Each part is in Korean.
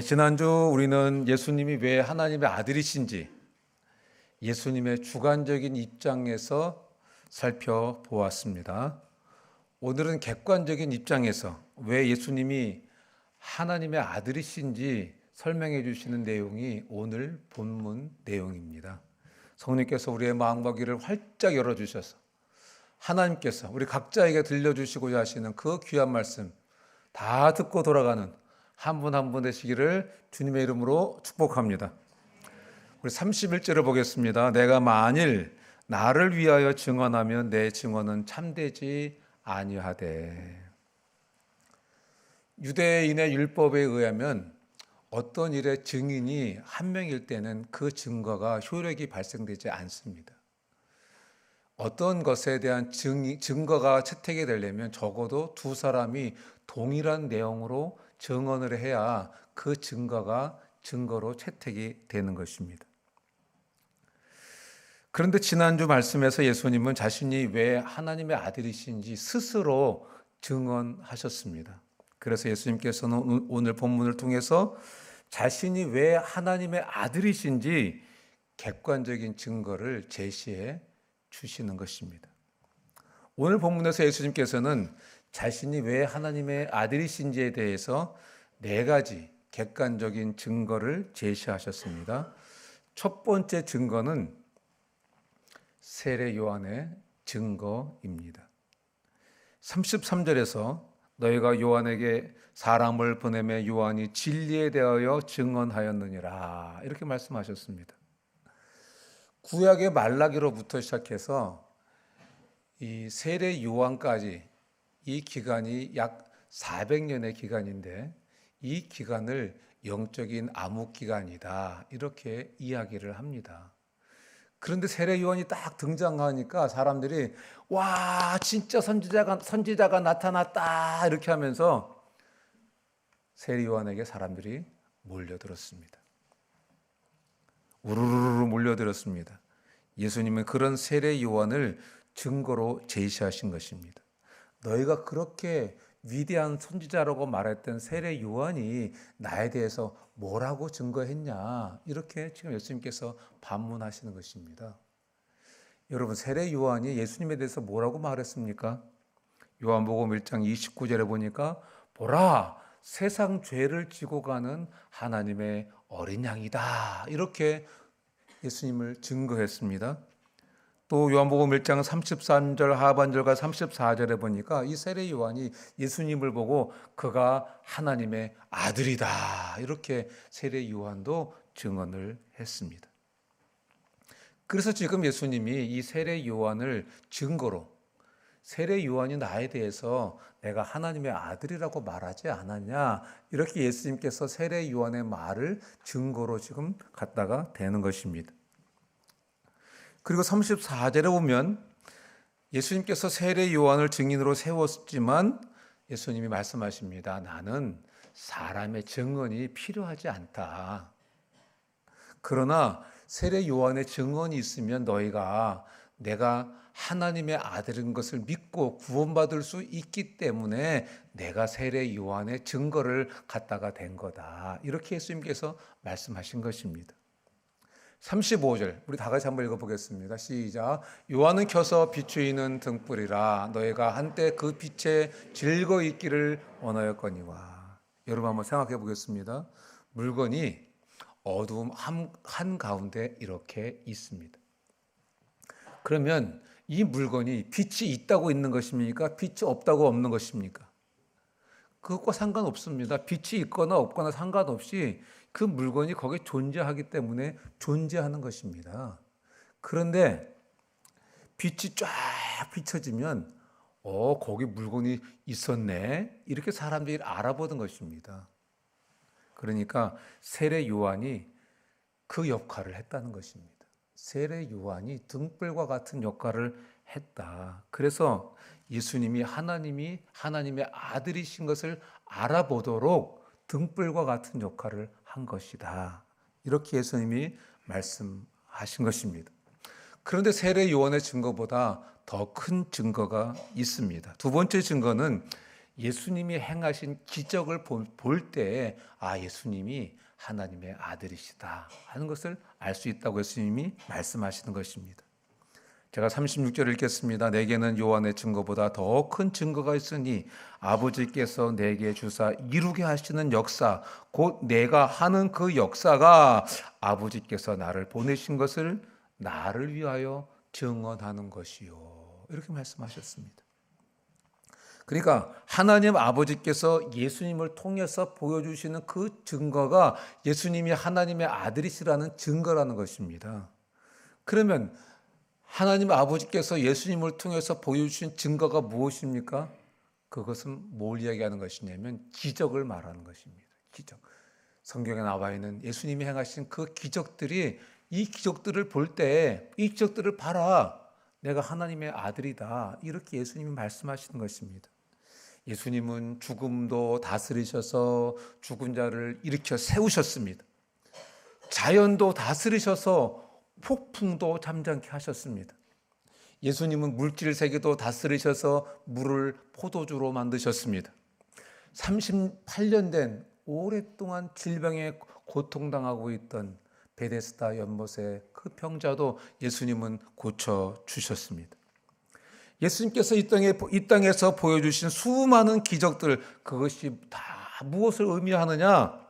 지난주 우리는 예수님이 왜 하나님의 아들이신지 예수님의 주관적인 입장에서 살펴보았습니다. 오늘은 객관적인 입장에서 왜 예수님이 하나님의 아들이신지 설명해 주시는 내용이 오늘 본문 내용입니다. 성령께서 우리의 마음과 귀를 활짝 열어주셔서 하나님께서 우리 각자에게 들려주시고자 하시는 그 귀한 말씀 다 듣고 돌아가는 한 분 한 분 되시기를 주님의 이름으로 축복합니다. 우리 31절을 보겠습니다. 내가 만일 나를 위하여 증언하면 내 증언은 참되지 아니하되. 유대인의 율법에 의하면 어떤 일의 증인이 한 명일 때는 그 증거가 효력이 발생되지 않습니다. 어떤 것에 대한 증거가 채택이 되려면 적어도 두 사람이 동일한 내용으로 증언을 해야 그 증거가 증거로 채택이 되는 것입니다. 그런데 지난주 말씀에서 예수님은 자신이 왜 하나님의 아들이신지 스스로 증언하셨습니다. 그래서 예수님께서는 오늘 본문을 통해서 자신이 왜 하나님의 아들이신지 객관적인 증거를 제시해 주시는 것입니다. 오늘 본문에서 예수님께서는 자신이 왜 하나님의 아들이신지에 대해서 네 가지 객관적인 증거를 제시하셨습니다. 첫 번째 증거는 세례 요한의 증거입니다. 33절에서 너희가 요한에게 사람을 보내매 요한이 진리에 대하여 증언하였느니라 이렇게 말씀하셨습니다. 구약의 말라기로부터 시작해서 이 세례 요한까지 이 기간이 약 400년의 기간인데 이 기간을 영적인 암흑 기간이다 이렇게 이야기를 합니다. 그런데 세례 요한이 딱 등장하니까 사람들이 와 진짜 선지자가 나타났다 이렇게 하면서 세례 요한에게 사람들이 몰려들었습니다. 우르르르 몰려들었습니다. 예수님은 그런 세례 요한을 증거로 제시하신 것입니다. 너희가 그렇게 위대한 선지자라고 말했던 세례 요한이 나에 대해서 뭐라고 증거했냐 이렇게 지금 예수님께서 반문하시는 것입니다. 여러분 세례 요한이 예수님에 대해서 뭐라고 말했습니까? 요한복음 1장 29절에 보니까 보라 세상 죄를 지고 가는 하나님의 어린 양이다 이렇게 예수님을 증거했습니다. 또 요한복음 1장 33절 하반절과 34절에 보니까 이 세례 요한이 예수님을 보고 그가 하나님의 아들이다 이렇게 세례 요한도 증언을 했습니다. 그래서 지금 예수님이 이 세례 요한을 증거로 세례 요한이 나에 대해서 내가 하나님의 아들이라고 말하지 않았냐 이렇게 예수님께서 세례 요한의 말을 증거로 지금 갖다가 대는 것입니다. 그리고 34절에 보면 예수님께서 세례 요한을 증인으로 세웠지만 예수님이 말씀하십니다. 나는 사람의 증언이 필요하지 않다. 그러나 세례 요한의 증언이 있으면 너희가 내가 하나님의 아들인 것을 믿고 구원받을 수 있기 때문에 내가 세례 요한의 증거를 갖다가 댄 거다. 이렇게 예수님께서 말씀하신 것입니다. 35절 우리 다 같이 한번 읽어보겠습니다. 시작. 요한은 켜서 비추이는 등불이라 너희가 한때 그 빛에 즐거 있기를 원하였거니와. 여러분 한번 생각해 보겠습니다. 물건이 어두움 한가운데 이렇게 있습니다. 그러면 이 물건이 빛이 있다고 있는 것입니까? 빛이 없다고 없는 것입니까? 그것과 상관없습니다. 빛이 있거나 없거나 상관없이 그 물건이 거기에 존재하기 때문에 존재하는 것입니다. 그런데 빛이 쫙 비춰지면 거기 물건이 있었네 이렇게 사람들이 알아보는 것입니다. 그러니까 세례 요한이 그 역할을 했다는 것입니다. 세례 요한이 등불과 같은 역할을 했다. 그래서 예수님이 하나님의 아들이신 것을 알아보도록 등불과 같은 역할을 한 것이다. 이렇게 예수님이 말씀하신 것입니다. 그런데 세례 요한의 증거보다 더 큰 증거가 있습니다. 두 번째 증거는 예수님이 행하신 기적을 볼 때 예수님이 하나님의 아들이시다 하는 것을 알 수 있다고 예수님이 말씀하시는 것입니다. 제가 36절 읽겠습니다. 내게는 요한의 증거보다 더 큰 증거가 있으니 아버지께서 내게 주사 이루게 하시는 역사, 곧 내가 하는 그 역사가 아버지께서 나를 보내신 것을 나를 위하여 증언하는 것이요. 이렇게 말씀하셨습니다. 그러니까 하나님 아버지께서 예수님을 통해서 보여주시는 그 증거가 예수님이 하나님의 아들이시라는 증거라는 것입니다. 그러면 하나님 아버지께서 예수님을 통해서 보여주신 증거가 무엇입니까? 그것은 뭘 이야기하는 것이냐면 기적을 말하는 것입니다. 기적. 성경에 나와 있는 예수님이 행하신 그 기적들이, 이 기적들을 볼 때 이 기적들을 봐라, 내가 하나님의 아들이다, 이렇게 예수님이 말씀하시는 것입니다. 예수님은 죽음도 다스리셔서 죽은 자를 일으켜 세우셨습니다. 자연도 다스리셔서 폭풍도 잠잠케 하셨습니다. 예수님은 물질 세계도 다스리셔서 물을 포도주로 만드셨습니다. 38년 된 오랫동안 질병에 고통당하고 있던 베데스다 연못의 그 병자도 예수님은 고쳐주셨습니다. 예수님께서 이 땅에서 보여주신 수많은 기적들, 그것이 다 무엇을 의미하느냐?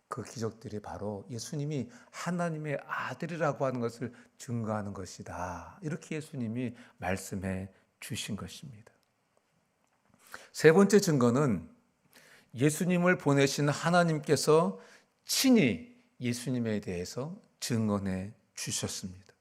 그 기적들이 바로 예수님이 하나님의 아들이라고 하는 것을 증거하는 것이다. 이렇게 예수님이 말씀해 주신 것입니다. 세 번째 증거는 예수님을 보내신 하나님께서 친히 예수님에 대해서 증언해 주셨습니다.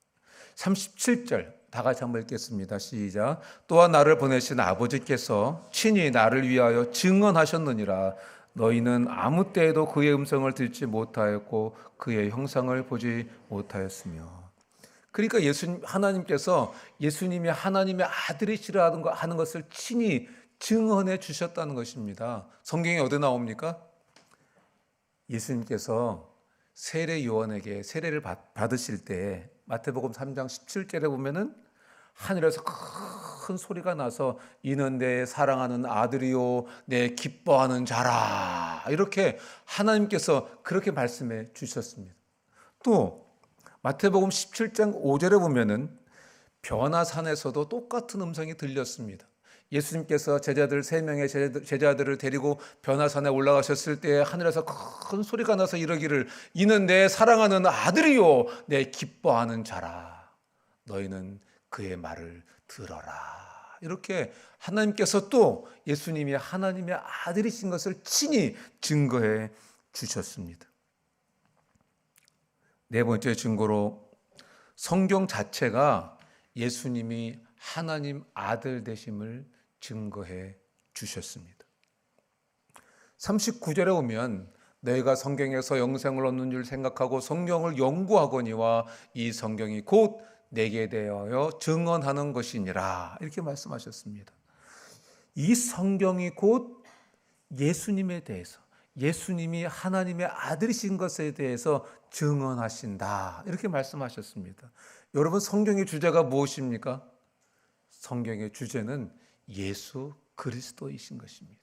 37절 다 같이 한번 읽겠습니다. 시작. 또한 나를 보내신 아버지께서 친히 나를 위하여 증언하셨느니라. 너희는 아무 때에도 그의 음성을 듣지 못하였고 그의 형상을 보지 못하였으며. 그러니까 하나님께서 예수님이 하나님의 아들이시라는 하는 것을 친히 증언해 주셨다는 것입니다. 성경에 어디 나옵니까? 예수님께서 세례 요한에게 세례를 받으실 때 마태복음 3장 17절에 보면은 하늘에서 큰 소리가 나서 이는 내 사랑하는 아들이요 내 기뻐하는 자라, 이렇게 하나님께서 그렇게 말씀해 주셨습니다. 또 마태복음 17장 5절에 보면은 변화산에서도 똑같은 음성이 들렸습니다. 예수님께서 제자들 3명의 제자들을 데리고 변화산에 올라가셨을 때 하늘에서 큰 소리가 나서 이러기를 이는 내 사랑하는 아들이요 내 기뻐하는 자라, 너희는 그의 말을 들어라. 이렇게 하나님께서 또 예수님이 하나님의 아들이신 것을 친히 증거해 주셨습니다. 네 번째 증거로 성경 자체가 예수님이 하나님 아들 되심을 증거해 주셨습니다. 39절에 오면 너희가 성경에서 영생을 얻는 줄 생각하고 성경을 연구하거니와 이 성경이 곧 내게 대하여 증언하는 것이니라, 이렇게 말씀하셨습니다. 이 성경이 곧 예수님에 대해서, 예수님이 하나님의 아들이신 것에 대해서 증언하신다, 이렇게 말씀하셨습니다. 여러분, 성경의 주제가 무엇입니까? 성경의 주제는 예수 그리스도이신 것입니다.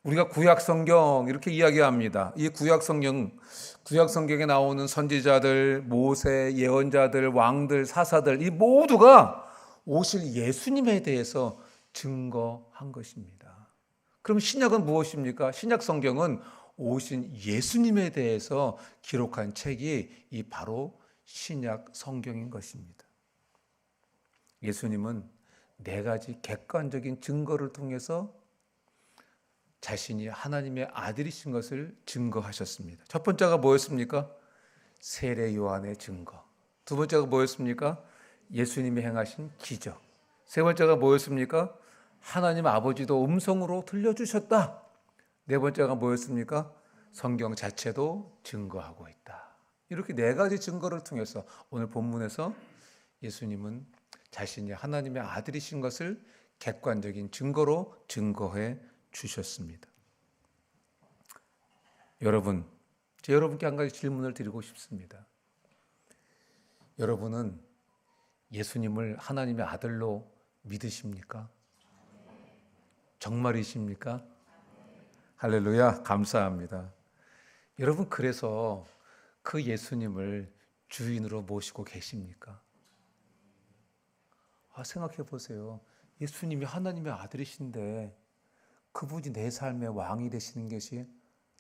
우리가 구약 성경 이렇게 이야기합니다. 이 구약 성경에 나오는 선지자들, 모세, 예언자들, 왕들, 사사들, 이 모두가 오실 예수님에 대해서 증거한 것입니다. 그럼 신약은 무엇입니까? 신약 성경은 오신 예수님에 대해서 기록한 책이 이 바로 신약 성경인 것입니다. 예수님은 4가지 객관적인 증거를 통해서 자신이 하나님의 아들이신 것을 증거하셨습니다. 첫 번째가 뭐였습니까? 세례 요한의 증거. 두 번째가 뭐였습니까? 예수님이 행하신 기적. 세 번째가 뭐였습니까? 하나님 아버지도 음성으로 들려주셨다. 네 번째가 뭐였습니까? 성경 자체도 증거하고 있다. 이렇게 4가지 증거를 통해서 오늘 본문에서 예수님은 자신이 하나님의 아들이신 것을 객관적인 증거로 증거해 주셨습니다. 여러분, 여러분께 한 가지 질문을 드리고 싶습니다. 여러분은 예수님을 하나님의 아들로 믿으십니까? 정말이십니까? 할렐루야, 감사합니다. 여러분, 그래서 그 예수님을 주인으로 모시고 계십니까? 생각해 보세요. 예수님이 하나님의 아들이신데 그분이 내 삶의 왕이 되시는 것이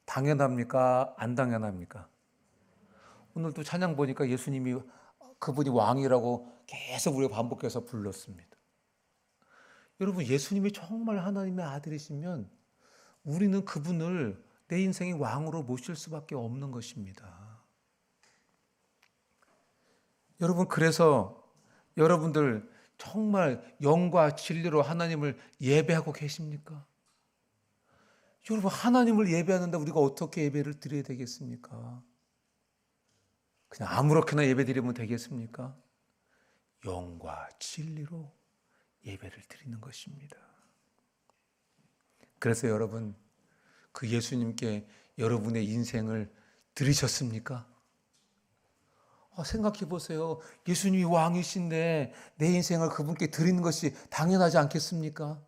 당연합니까? 안 당연합니까? 오늘도 찬양 보니까 예수님이 그분이 왕이라고 계속 우리가 반복해서 불렀습니다. 여러분, 예수님이 정말 하나님의 아들이시면 우리는 그분을 내 인생의 왕으로 모실 수밖에 없는 것입니다. 여러분, 그래서 여러분들 정말 영과 진리로 하나님을 예배하고 계십니까? 여러분, 하나님을 예배하는데 우리가 어떻게 예배를 드려야 되겠습니까? 그냥 아무렇게나 예배 드리면 되겠습니까? 영과 진리로 예배를 드리는 것입니다. 그래서 여러분, 그 예수님께 여러분의 인생을 드리셨습니까? 생각해 보세요. 예수님이 왕이신데 내 인생을 그분께 드리는 것이 당연하지 않겠습니까?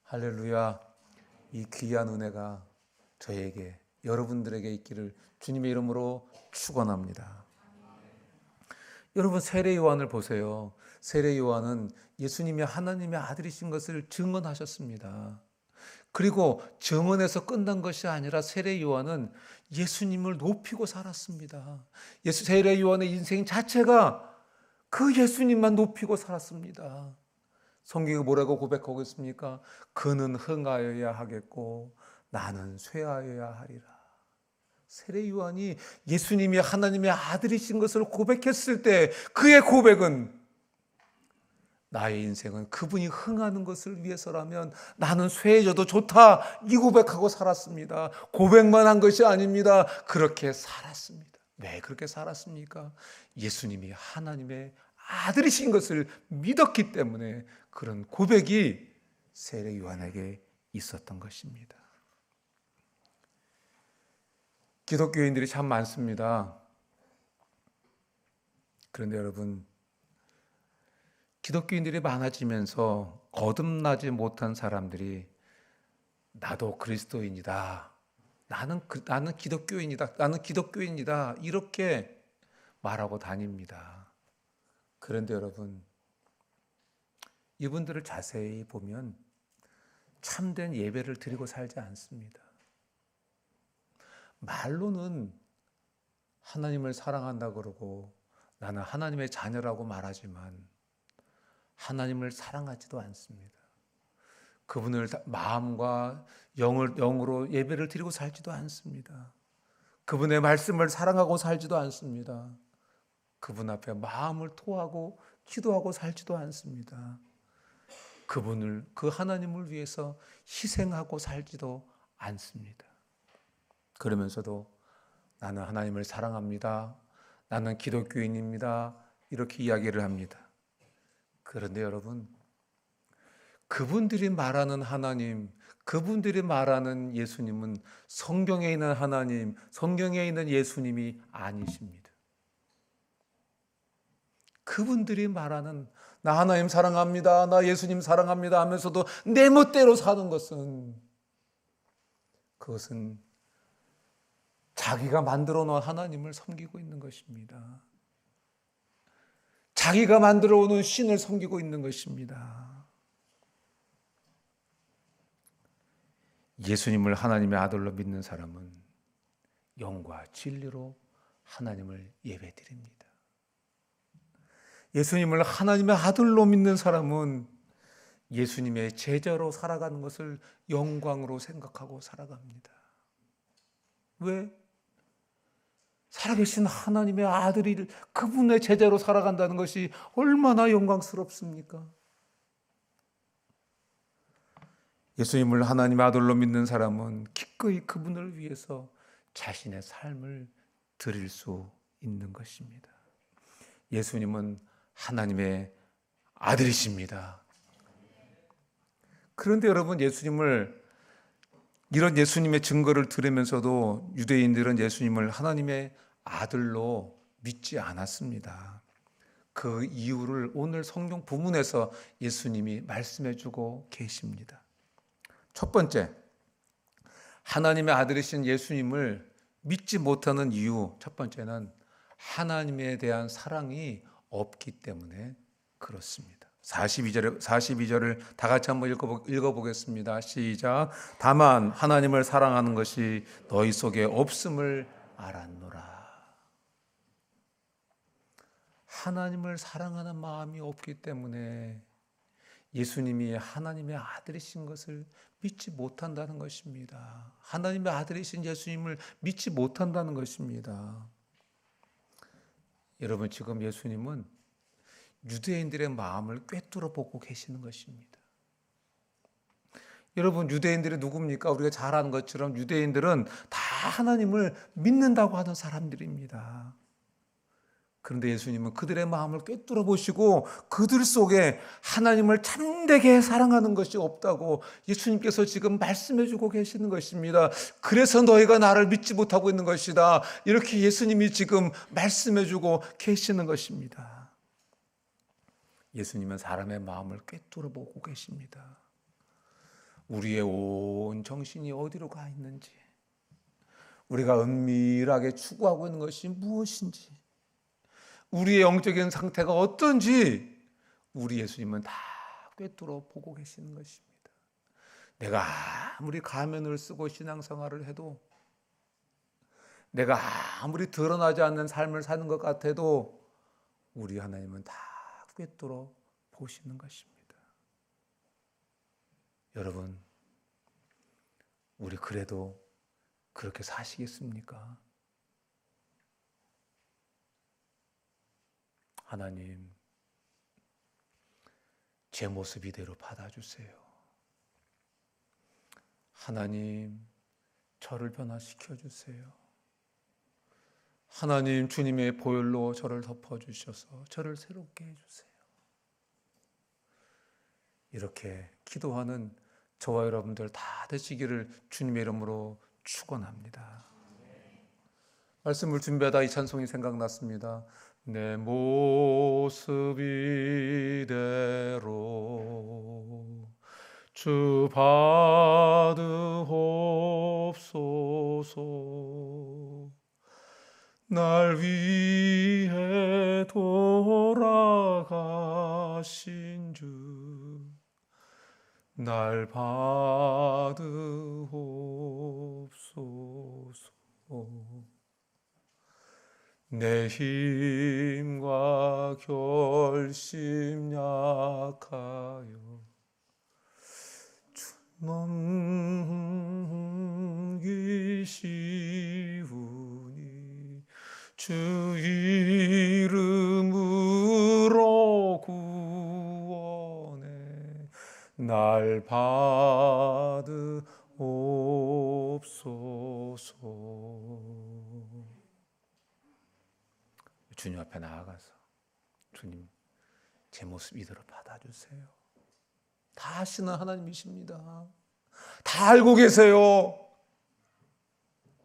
할렐루야. 이 귀한 은혜가 저에게, 여러분들에게 있기를 주님의 이름으로 축원합니다. 여러분, 세례 요한을 보세요. 세례 요한은 예수님이 하나님의 아들이신 것을 증언하셨습니다. 그리고 증언에서 끝난 것이 아니라 세례 요한은 예수님을 높이고 살았습니다. 세례 요한의 인생 자체가 그 예수님만 높이고 살았습니다. 성경이 뭐라고 고백하고 있습니까? 그는 흥하여야 하겠고 나는 쇠하여야 하리라. 세례 요한이 예수님이 하나님의 아들이신 것을 고백했을 때 그의 고백은, 나의 인생은 그분이 흥하는 것을 위해서라면 나는 쇠해져도 좋다, 이 고백하고 살았습니다. 고백만 한 것이 아닙니다. 그렇게 살았습니다. 왜 그렇게 살았습니까? 예수님이 하나님의 아들이신 것을 믿었기 때문에 그런 고백이 세례 요한에게 있었던 것입니다. 기독교인들이 참 많습니다. 그런데 여러분, 기독교인들이 많아지면서 거듭나지 못한 사람들이 나도 그리스도인이다, 나는 기독교인이다, 나는 기독교인이다, 이렇게 말하고 다닙니다. 그런데 여러분, 이분들을 자세히 보면 참된 예배를 드리고 살지 않습니다. 말로는 하나님을 사랑한다 그러고 나는 하나님의 자녀라고 말하지만 하나님을 사랑하지도 않습니다. 그분을 마음과 영으로 예배를 드리고 살지도 않습니다. 그분의 말씀을 사랑하고 살지도 않습니다. 그분 앞에 마음을 토하고 기도하고 살지도 않습니다. 그 하나님을 위해서 희생하고 살지도 않습니다. 그러면서도 나는 하나님을 사랑합니다, 나는 기독교인입니다, 이렇게 이야기를 합니다. 그런데 여러분, 그분들이 말하는 하나님, 그분들이 말하는 예수님은 성경에 있는 하나님, 성경에 있는 예수님이 아니십니다. 그분들이 말하는 나 하나님 사랑합니다, 나 예수님 사랑합니다 하면서도 내 멋대로 사는 그것은 자기가 만들어 놓은 하나님을 섬기고 있는 것입니다. 자기가 만들어 놓은 신을 섬기고 있는 것입니다. 예수님을 하나님의 아들로 믿는 사람은 영과 진리로 하나님을 예배드립니다. 예수님을 하나님의 아들로 믿는 사람은 예수님의 제자로 살아가는 것을 영광으로 생각하고 살아갑니다. 왜? 살아계신 하나님의 아들이 그분의 제자로 살아간다는 것이 얼마나 영광스럽습니까? 예수님을 하나님의 아들로 믿는 사람은 기꺼이 그분을 위해서 자신의 삶을 드릴 수 있는 것입니다. 예수님은 하나님의 아들이십니다. 그런데 여러분, 이런 예수님의 증거를 들으면서도 유대인들은 예수님을 하나님의 아들로 믿지 않았습니다. 그 이유를 오늘 성경 본문에서 예수님이 말씀해 주고 계십니다. 첫 번째, 하나님의 아들이신 예수님을 믿지 못하는 이유, 첫 번째는 하나님에 대한 사랑이 없기 때문에 그렇습니다. 42절을 다 같이 한번 읽어보겠습니다. 시작. 다만 하나님을 사랑하는 것이 너희 속에 없음을 알았노라. 하나님을 사랑하는 마음이 없기 때문에 예수님이 하나님의 아들이신 것을 믿지 못한다는 것입니다. 하나님의 아들이신 예수님을 믿지 못한다는 것입니다. 여러분, 지금 예수님은 유대인들의 마음을 꿰뚫어 보고 계시는 것입니다. 여러분, 유대인들이 누굽니까? 우리가 잘 아는 것처럼 유대인들은 다 하나님을 믿는다고 하는 사람들입니다. 그런데 예수님은 그들의 마음을 꿰뚫어 보시고 그들 속에 하나님을 참되게 사랑하는 것이 없다고 예수님께서 지금 말씀해 주고 계시는 것입니다. 그래서 너희가 나를 믿지 못하고 있는 것이다. 이렇게 예수님이 지금 말씀해 주고 계시는 것입니다. 예수님은 사람의 마음을 꿰뚫어 보고 계십니다. 우리의 온 정신이 어디로 가 있는지, 우리가 은밀하게 추구하고 있는 것이 무엇인지, 우리의 영적인 상태가 어떤지 우리 예수님은 다 꿰뚫어 보고 계시는 것입니다. 내가 아무리 가면을 쓰고 신앙생활을 해도, 내가 아무리 드러나지 않는 삶을 사는 것 같아도 우리 하나님은 다 꿰뚫어 보시는 것입니다. 여러분, 우리 그래도 그렇게 사시겠습니까? 하나님, 제 모습 이대로 받아주세요. 하나님, 저를 변화시켜 주세요. 하나님, 주님의 보혈로 저를 덮어주셔서 저를 새롭게 해주세요. 이렇게 기도하는 저와 여러분들 다 되시기를 주님의 이름으로 축원합니다. 말씀을 준비하다 이 찬송이 생각났습니다. 내 모습 이대로 주 받으옵소서. 날 위해 돌아가신 주 날 받으옵소서. 내 힘과 결심 약하여 넘기시우니 주 이름으로 구원해 날 받으옵소서. 주님 앞에 나아가서 주님, 제 모습 이대로 받아주세요. 다 아시는 하나님이십니다. 다 알고 계세요.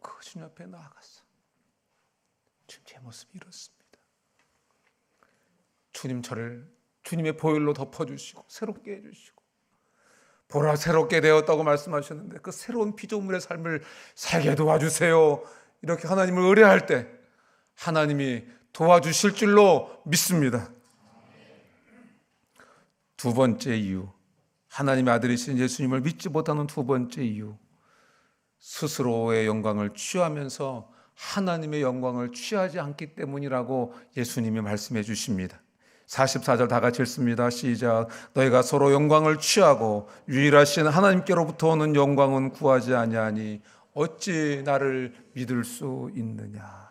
그 주님 앞에 나아가서 주님, 제 모습이 이렇습니다. 주님, 저를 주님의 보혈로 덮어주시고 새롭게 해주시고 보라 새롭게 되었다고 말씀하셨는데 그 새로운 피조물의 삶을 살게 도와주세요. 이렇게 하나님을 의뢰할 때 하나님이 도와주실 줄로 믿습니다. 두 번째 이유, 하나님의 아들이신 예수님을 믿지 못하는 두 번째 이유, 스스로의 영광을 취하면서 하나님의 영광을 취하지 않기 때문이라고 예수님이 말씀해 주십니다. 44절 다 같이 읽습니다. 시작. 너희가 서로 영광을 취하고 유일하신 하나님께로부터 오는 영광은 구하지 아니하니 어찌 나를 믿을 수 있느냐.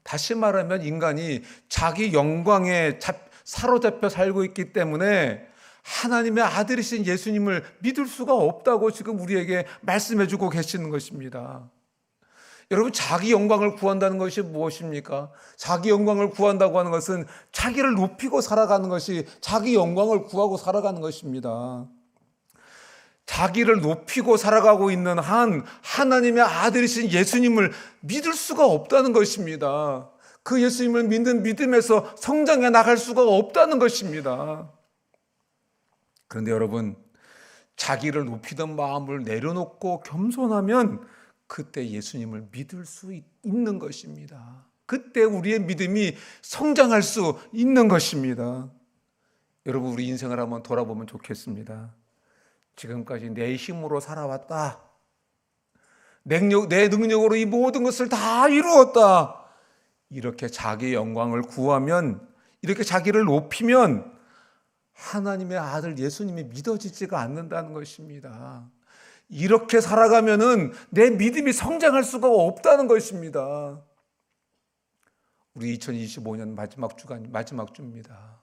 다시 말하면 인간이 자기 영광에 사로잡혀 살고 있기 때문에 하나님의 아들이신 예수님을 믿을 수가 없다고 지금 우리에게 말씀해 주고 계시는 것입니다. 여러분, 자기 영광을 구한다는 것이 무엇입니까? 자기 영광을 구한다고 하는 것은 자기를 높이고 살아가는 것이 자기 영광을 구하고 살아가는 것입니다. 자기를 높이고 살아가고 있는 한 하나님의 아들이신 예수님을 믿을 수가 없다는 것입니다. 그 예수님을 믿는 믿음에서 성장해 나갈 수가 없다는 것입니다. 그런데 여러분, 자기를 높이던 마음을 내려놓고 겸손하면 그때 예수님을 믿을 수 있는 것입니다. 그때 우리의 믿음이 성장할 수 있는 것입니다. 여러분, 우리 인생을 한번 돌아보면 좋겠습니다. 지금까지 내 힘으로 살아왔다. 내 능력으로 이 모든 것을 다 이루었다. 이렇게 자기 영광을 구하면, 이렇게 자기를 높이면 하나님의 아들 예수님이 믿어지지가 않는다는 것입니다. 이렇게 살아가면은 내 믿음이 성장할 수가 없다는 것입니다. 우리 2025년 마지막 주입니다.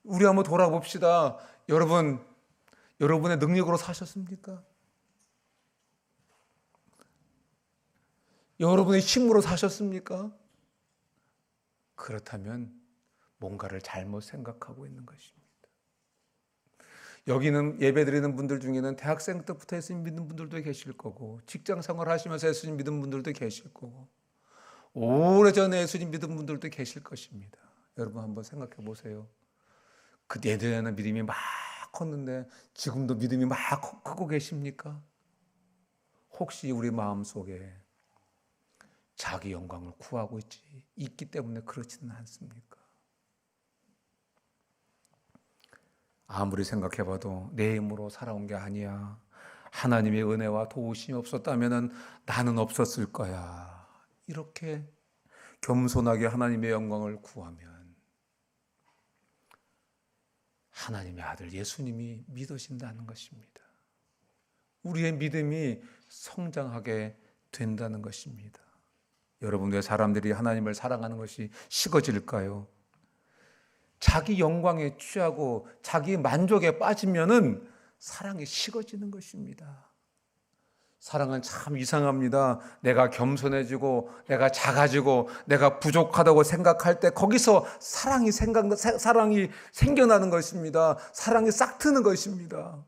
우리 한번 돌아봅시다. 여러분, 여러분의 능력으로 사셨습니까? 여러분의 힘으로 사셨습니까? 그렇다면 뭔가를 잘못 생각하고 있는 것입니다. 여기는 예배드리는 분들 중에는 대학생 때부터 예수님 믿는 분들도 계실 거고, 직장 생활 하시면서 예수님 믿는 분들도 계실 거고, 오래전에 예수님 믿은 분들도 계실 것입니다. 여러분 한번 생각해 보세요. 그 예전에는 믿음이 막 컸는데 지금도 믿음이 막 크고 계십니까? 혹시 우리 마음속에 자기 영광을 구하고 있기 때문에 그렇지는 않습니까? 아무리 생각해봐도 내 힘으로 살아온 게 아니야. 하나님의 은혜와 도우심이 없었다면 나는 없었을 거야. 이렇게 겸손하게 하나님의 영광을 구하면 하나님의 아들 예수님이 믿어진다는 것입니다. 우리의 믿음이 성장하게 된다는 것입니다. 여러분, 왜 사람들이 하나님을 사랑하는 것이 식어질까요? 자기 영광에 취하고 자기 만족에 빠지면은 사랑이 식어지는 것입니다. 사랑은 참 이상합니다. 내가 겸손해지고 내가 작아지고 내가 부족하다고 생각할 때 거기서 사랑이 생겨나는 것입니다. 사랑이 싹 트는 것입니다.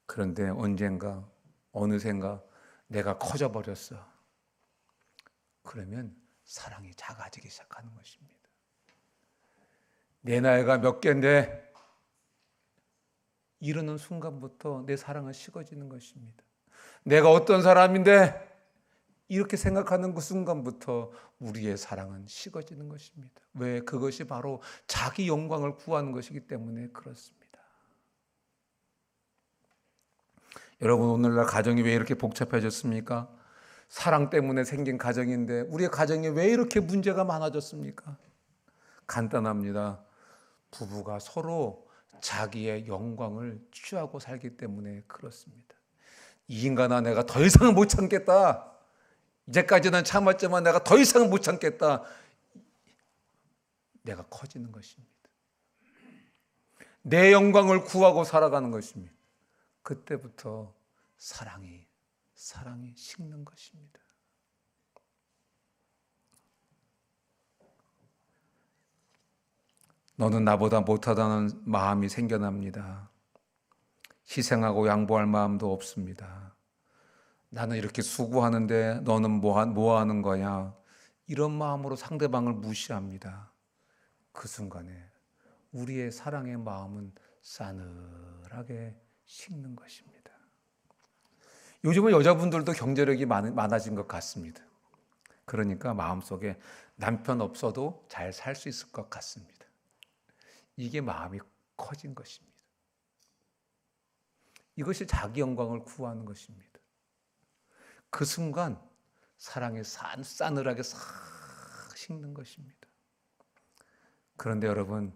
그런데 언젠가 어느샌가 내가 커져버렸어. 그러면 사랑이 작아지기 시작하는 것입니다. 내 나이가 몇 개인데 이러는 순간부터 내 사랑은 식어지는 것입니다. 내가 어떤 사람인데 이렇게 생각하는 그 순간부터 우리의 사랑은 식어지는 것입니다. 왜? 그것이 바로 자기 영광을 구하는 것이기 때문에 그렇습니다. 여러분, 오늘날 가정이 왜 이렇게 복잡해졌습니까? 사랑 때문에 생긴 가정인데 우리의 가정이 왜 이렇게 문제가 많아졌습니까? 간단합니다. 부부가 서로 자기의 영광을 취하고 살기 때문에 그렇습니다. 이 인간아, 내가 더 이상은 못 참겠다. 이제까지는 참았지만 내가 더 이상은 못 참겠다. 내가 커지는 것입니다. 내 영광을 구하고 살아가는 것입니다. 그때부터 사랑이 식는 것입니다. 너는 나보다 못하다는 마음이 생겨납니다. 희생하고 양보할 마음도 없습니다. 나는 이렇게 수고하는데 너는 뭐 하는 거냐? 이런 마음으로 상대방을 무시합니다. 그 순간에 우리의 사랑의 마음은 싸늘하게 식는 것입니다. 요즘은 여자분들도 경제력이 많아진 것 같습니다. 그러니까 마음속에 남편 없어도 잘 살 수 있을 것 같습니다. 이게 마음이 커진 것입니다. 이것이 자기 영광을 구하는 것입니다. 그 순간 사랑이 싸늘하게 싹 식는 것입니다. 그런데 여러분,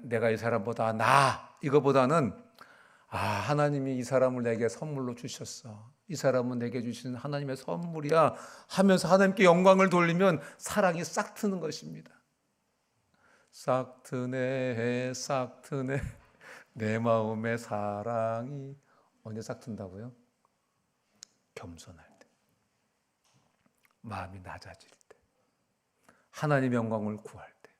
내가 이 사람보다 이거보다는 하나님이 이 사람을 내게 선물로 주셨어. 이 사람은 내게 주신 하나님의 선물이야 하면서 하나님께 영광을 돌리면 사랑이 싹 트는 것입니다. 싹 트네 내 마음의 사랑이 언제 싹 튼다고요? 겸손할 때, 마음이 낮아질 때, 하나님의 영광을 구할 때,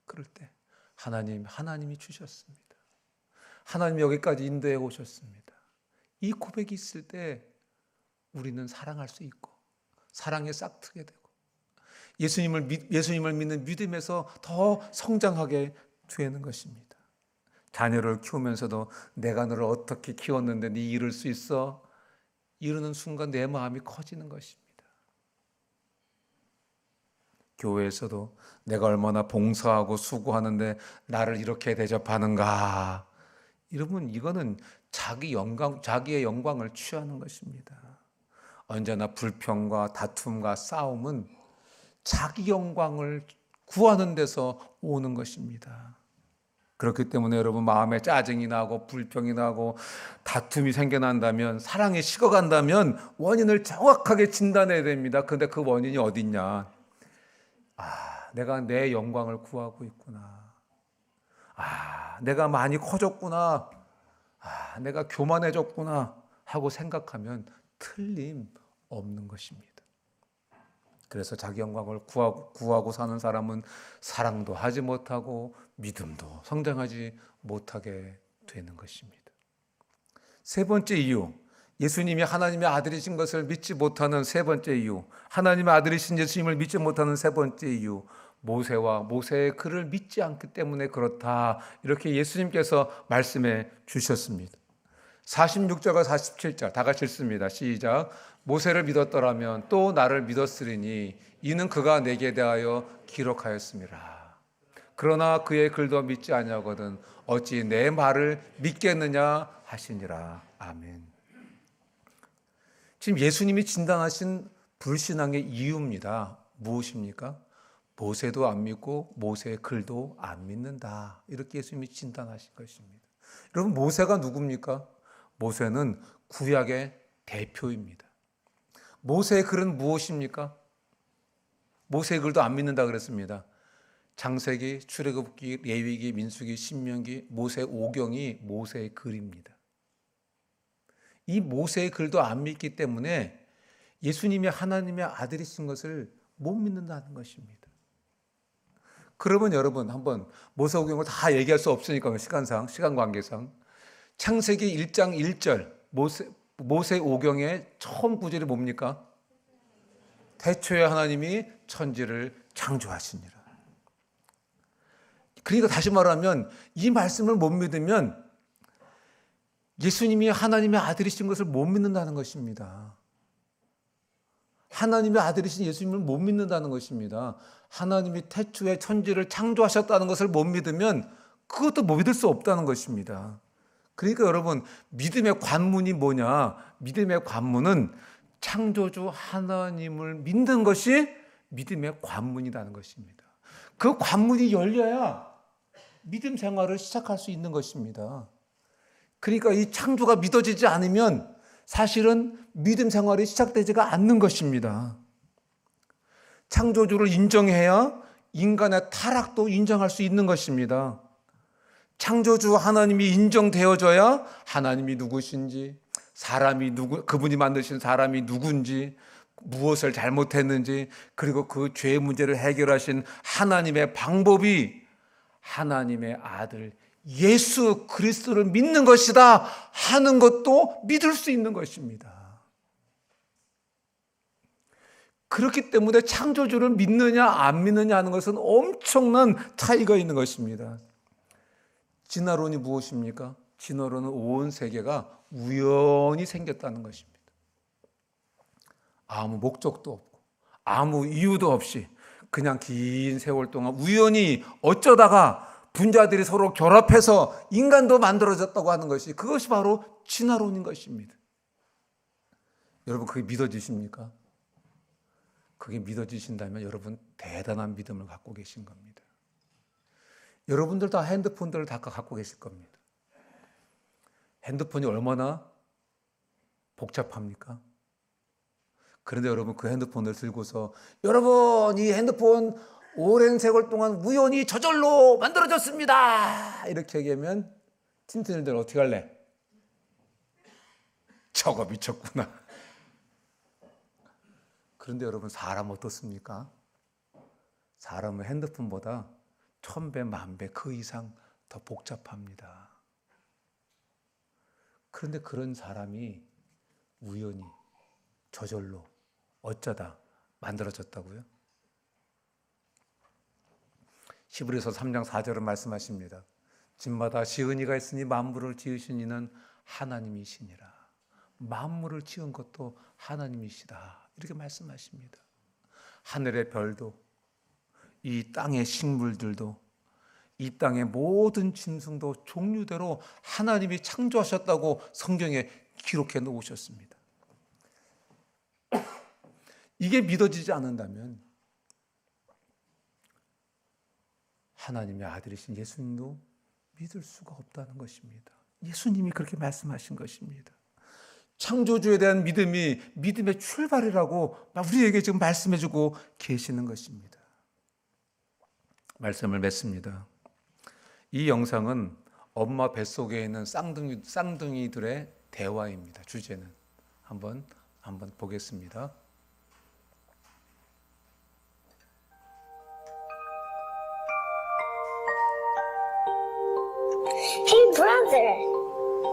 그럴 때 하나님이 주셨습니다. 하나님이 여기까지 인도해 오셨습니다. 이 고백이 있을 때 우리는 사랑할 수 있고 사랑에 싹트게 되고 예수님을 믿는 믿음에서 더 성장하게 되는 것입니다. 자녀를 키우면서도 내가 너를 어떻게 키웠는데 네 이룰 수 있어? 이루는 순간 내 마음이 커지는 것입니다. 교회에서도 내가 얼마나 봉사하고 수고하는데 나를 이렇게 대접하는가? 여러분, 이거는 자기의 영광을 취하는 것입니다. 언제나 불평과 다툼과 싸움은 자기 영광을 구하는 데서 오는 것입니다. 그렇기 때문에 여러분, 마음에 짜증이 나고 불평이 나고 다툼이 생겨난다면, 사랑이 식어간다면 원인을 정확하게 진단해야 됩니다. 근데 그 원인이 어딨냐? 내가 내 영광을 구하고 있구나. 내가 많이 커졌구나. 내가 교만해졌구나 하고 생각하면 틀림없는 것입니다. 그래서 자기 영광을 구하고 사는 사람은 사랑도 하지 못하고 믿음도 성장하지 못하게 되는 것입니다. 세 번째 이유, 예수님이 하나님의 아들이신 것을 믿지 못하는 세 번째 이유, 하나님의 아들이신 예수님을 믿지 못하는 세 번째 이유, 모세의 글을 믿지 않기 때문에 그렇다, 이렇게 예수님께서 말씀해 주셨습니다. 46절과 47절 다 같이 읽습니다. 시작. 모세를 믿었더라면 또 나를 믿었으리니 이는 그가 내게 대하여 기록하였음이라. 그러나 그의 글도 믿지 아니하거든 어찌 내 말을 믿겠느냐 하시니라. 아멘. 지금 예수님이 진단하신 불신앙의 이유입니다. 무엇입니까? 모세도 안 믿고 모세의 글도 안 믿는다. 이렇게 예수님이 진단하신 것입니다. 여러분, 모세가 누굽니까? 모세는 구약의 대표입니다. 모세의 글은 무엇입니까? 모세의 글도 안 믿는다 그랬습니다. 창세기, 출애굽기, 레위기, 민수기, 신명기, 모세 5경이 모세의 글입니다. 이 모세의 글도 안 믿기 때문에 예수님이 하나님의 아들이신 것을 못 믿는다는 것입니다. 그러면 여러분, 한번 모세 5경을 다 얘기할 수 없으니까 시간 관계상 창세기 1장 1절 모세 5경의 처음 구절이 뭡니까? 태초에 하나님이 천지를 창조하시니라. 그러니까 다시 말하면 이 말씀을 못 믿으면 예수님이 하나님의 아들이신 것을 못 믿는다는 것입니다. 하나님의 아들이신 예수님을 못 믿는다는 것입니다. 하나님이 태초에 천지를 창조하셨다는 것을 못 믿으면 그것도 못 믿을 수 없다는 것입니다. 그러니까 여러분, 믿음의 관문이 뭐냐? 믿음의 관문은 창조주 하나님을 믿는 것이 믿음의 관문이라는 것입니다. 그 관문이 열려야 믿음 생활을 시작할 수 있는 것입니다. 그러니까 이 창조가 믿어지지 않으면 사실은 믿음 생활이 시작되지가 않는 것입니다. 창조주를 인정해야 인간의 타락도 인정할 수 있는 것입니다. 창조주 하나님이 인정되어져야 하나님이 누구신지, 그분이 만드신 사람이 누군지, 무엇을 잘못했는지, 그리고 그 죄의 문제를 해결하신 하나님의 방법이 하나님의 아들 예수 그리스도를 믿는 것이다 하는 것도 믿을 수 있는 것입니다. 그렇기 때문에 창조주를 믿느냐 안 믿느냐 하는 것은 엄청난 차이가 있는 것입니다. 진화론이 무엇입니까? 진화론은 온 세계가 우연히 생겼다는 것입니다. 아무 목적도 없고 아무 이유도 없이 그냥 긴 세월 동안 우연히 어쩌다가 분자들이 서로 결합해서 인간도 만들어졌다고 하는 그것이 바로 진화론인 것입니다. 여러분, 그게 믿어지십니까? 그게 믿어지신다면 여러분 대단한 믿음을 갖고 계신 겁니다. 여러분들 다 핸드폰들을 다 갖고 계실 겁니다. 핸드폰이 얼마나 복잡합니까? 그런데 여러분, 그 핸드폰을 들고서 여러분, 이 핸드폰 오랜 세월 동안 우연히 저절로 만들어졌습니다 이렇게 얘기하면 틴틴이들 어떻게 할래? 저거 미쳤구나. 그런데 여러분, 사람 어떻습니까? 사람은 핸드폰보다 1000배, 10,000배 그 이상 더 복잡합니다. 그런데 그런 사람이 우연히 저절로 어쩌다 만들어졌다고요? 히브리서 3장 4절은 말씀하십니다. 집마다 지은 이가 있으니 만물을 지으신 이는 하나님이시니라. 만물을 지은 것도 하나님이시다. 이렇게 말씀하십니다. 하늘의 별도, 이 땅의 식물들도, 이 땅의 모든 짐승도 종류대로 하나님이 창조하셨다고 성경에 기록해 놓으셨습니다. 이게 믿어지지 않는다면 하나님의 아들이신 예수님도 믿을 수가 없다는 것입니다. 예수님이 그렇게 말씀하신 것입니다. 창조주에 대한 믿음이 믿음의 출발이라고 우리에게 지금 말씀해주고 계시는 것입니다. 말씀을 맺습니다. 이 영상은 엄마 뱃속에 있는 쌍둥이들의 대화입니다. 주제는 한번 보겠습니다. Hey brother,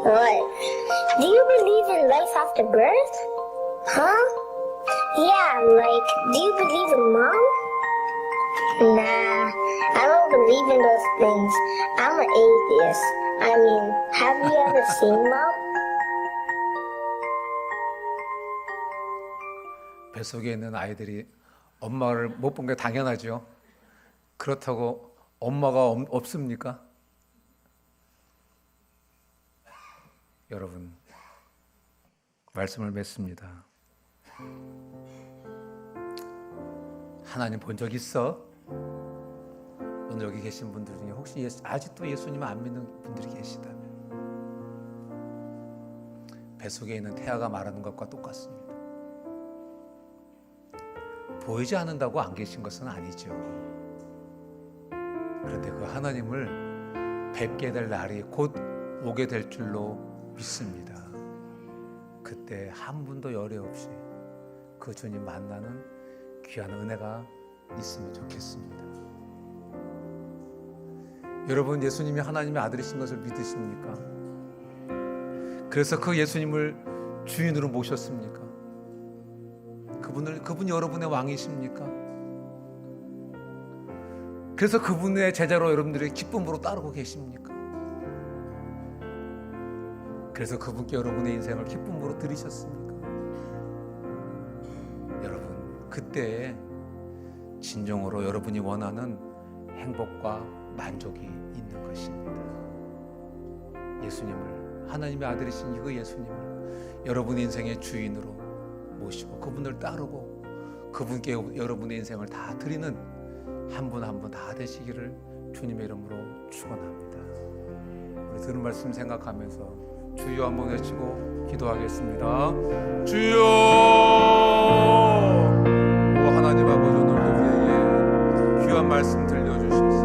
what? Do you believe in life after birth? Huh? Yeah, like, do you believe in mom? Nah, I don't believe in those things. I'm an atheist. I mean, have you ever seen mom? 뱃속에 있는 아이들이 엄마를 못 본 게 당연하죠. 그렇다고 엄마가 없습니까? 여러분, 말씀을 맺습니다. 하나님 본 적 있어? 오늘 여기 계신 분들 중에 혹시 아직도 예수님을 안 믿는 분들이 계시다면 뱃속에 있는 태아가 말하는 것과 똑같습니다. 보이지 않는다고 안 계신 것은 아니죠. 그런데 그 하나님을 뵙게 될 날이 곧 오게 될 줄로 믿습니다. 그때 한 분도 열애 없이 그 주님 만나는 귀한 은혜가 있으면 좋겠습니다. 여러분, 예수님이 하나님의 아들이신 것을 믿으십니까? 그래서 그 예수님을 주인으로 모셨습니까? 그분이 여러분의 왕이십니까? 그래서 그분의 제자로 여러분들이 기쁨으로 따르고 계십니까? 그래서 그분께 여러분의 인생을 기쁨으로 드리셨습니까? 여러분, 그때 진정으로 여러분이 원하는 행복과 만족이 있는 것입니다. 예수님을, 하나님의 아들이신 그 예수님을 여러분의 인생의 주인으로 모시고 그분을 따르고 그분께 여러분의 인생을 다 드리는 한 분 한 분 다 되시기를 주님의 이름으로 축원합니다. 우리 들은 말씀 생각하면서 주여 한번 외치고 기도하겠습니다. 주여! 오 하나님 아버지, 오늘도 우리에게 귀한 말씀 들려주셔서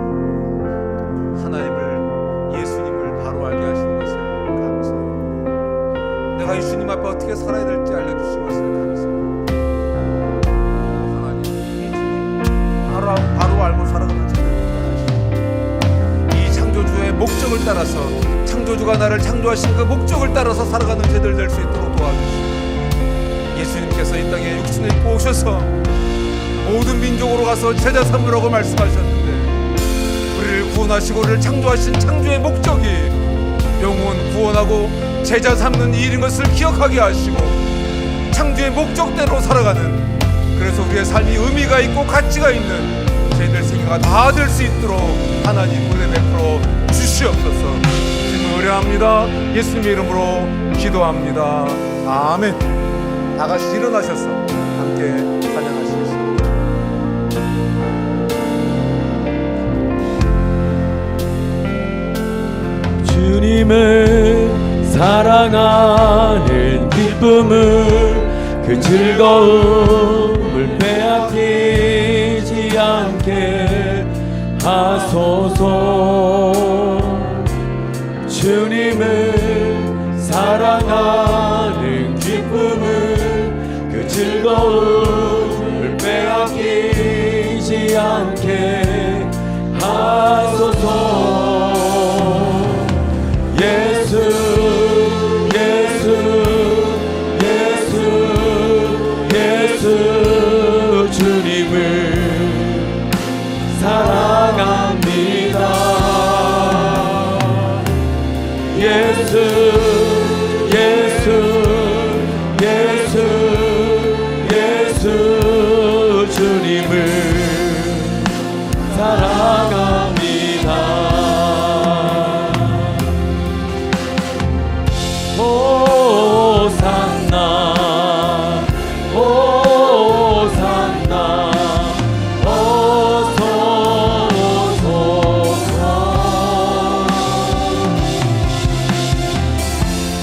하나님을, 예수님을 바로 알게 하시는 것을 감사합니다. 내가 예수님 앞에 어떻게 살아야 될지 알려주신 것을 감사합니다. 하나님, 예수님 바로 알고 살아가는 저들, 이 창조주의 목적을 따라서, 창조주가 나를 창조하신 그 목적을 따라서 살아가는 저들 될 수 있도록 도와주시고, 예수님께서 이 땅에 육신을 입고 오셔서 모든 민족으로 가서 제자 삼으라고 말씀하셨는데, 우리를 구원하시고 우리를 창조하신 창조의 목적이 영혼 구원하고 제자 삼는 일인 것을 기억하게 하시고 창조의 목적대로 살아가는, 그래서 우리의 삶이 의미가 있고 가치가 있는 저희들 세계가 다 될 수 있도록 하나님 은혜 베풀어 주시옵소서. 의뢰합니다. 예수님의 이름으로 기도합니다. 아멘. 다 같이 일어나셔서 함께 찬양하시겠습니다. 주님을 사랑하는 기쁨을, 그 즐거움을 빼앗기지 않게 하소서. 주님을 사랑하는 기쁨을, 그 즐거움을 빼앗기지 않게 하소서. 예수 예수 예수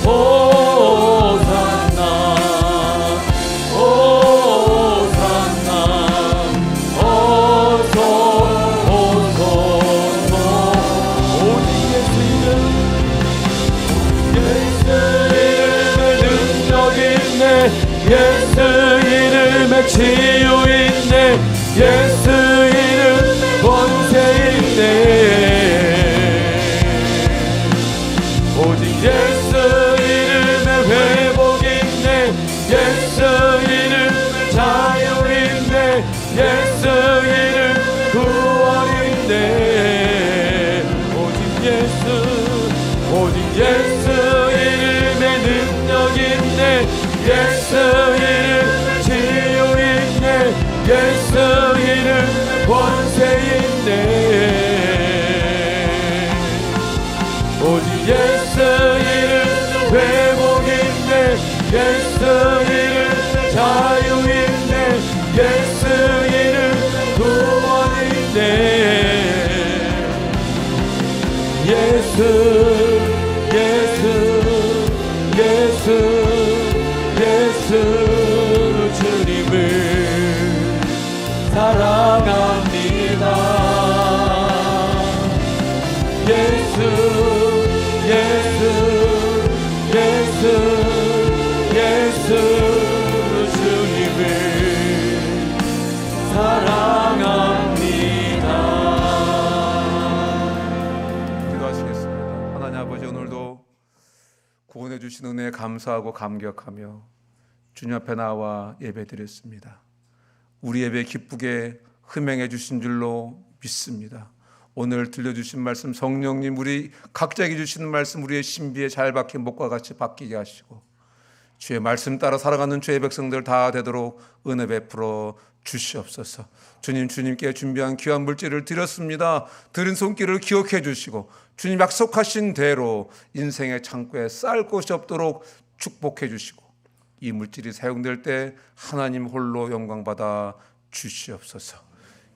호산나 호산나 어서 오소서 오직 예수 이름 예수 이름에 능력 있네 예수 이름에 치유 있네 예수 이름 권세 있네 오직 예수 이름에 회복 있네 예수 이름 자유 있네 예수 이름 구원 있네 오직 예수 이름에 능력 있네 예수 이름 치유 있네 예수 이름 권세 있네 오직 예수 이름 회복 있네 예수 이름 자유 있네 예수 이름 구원 있네 예수 주님을 사랑합니다 예수 주님을 사랑합니다. 기도하시겠습니다. 하나님 아버지, 오늘도 구원해 주신 은혜에 감사하고 감격하며 주님 앞에 나와 예배드렸습니다. 우리 예배 기쁘게 흠행해 주신 줄로 믿습니다. 오늘 들려주신 말씀, 성령님 우리 각자에게 주시는 말씀 우리의 신비에 잘 박힌 목과 같이 바뀌게 하시고 주의 말씀 따라 살아가는 주의 백성들 다 되도록 은혜 베풀어 주시옵소서. 주님께 준비한 귀한 물질을 드렸습니다. 드린 손길을 기억해 주시고 주님 약속하신 대로 인생의 창고에 쌀 곳이 없도록 축복해 주시고 이 물질이 사용될 때 하나님 홀로 영광받아 주시옵소서.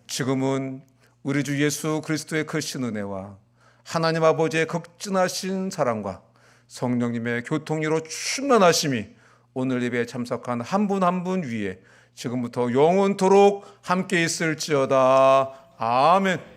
지금은 우리 주 예수 그리스도의 크신 은혜와 하나님 아버지의 극진하신 사랑과 성령님의 교통으로 충만하심이 오늘 예배에 참석한 한 분 한 분 위에 지금부터 영원토록 함께 있을지어다. 아멘.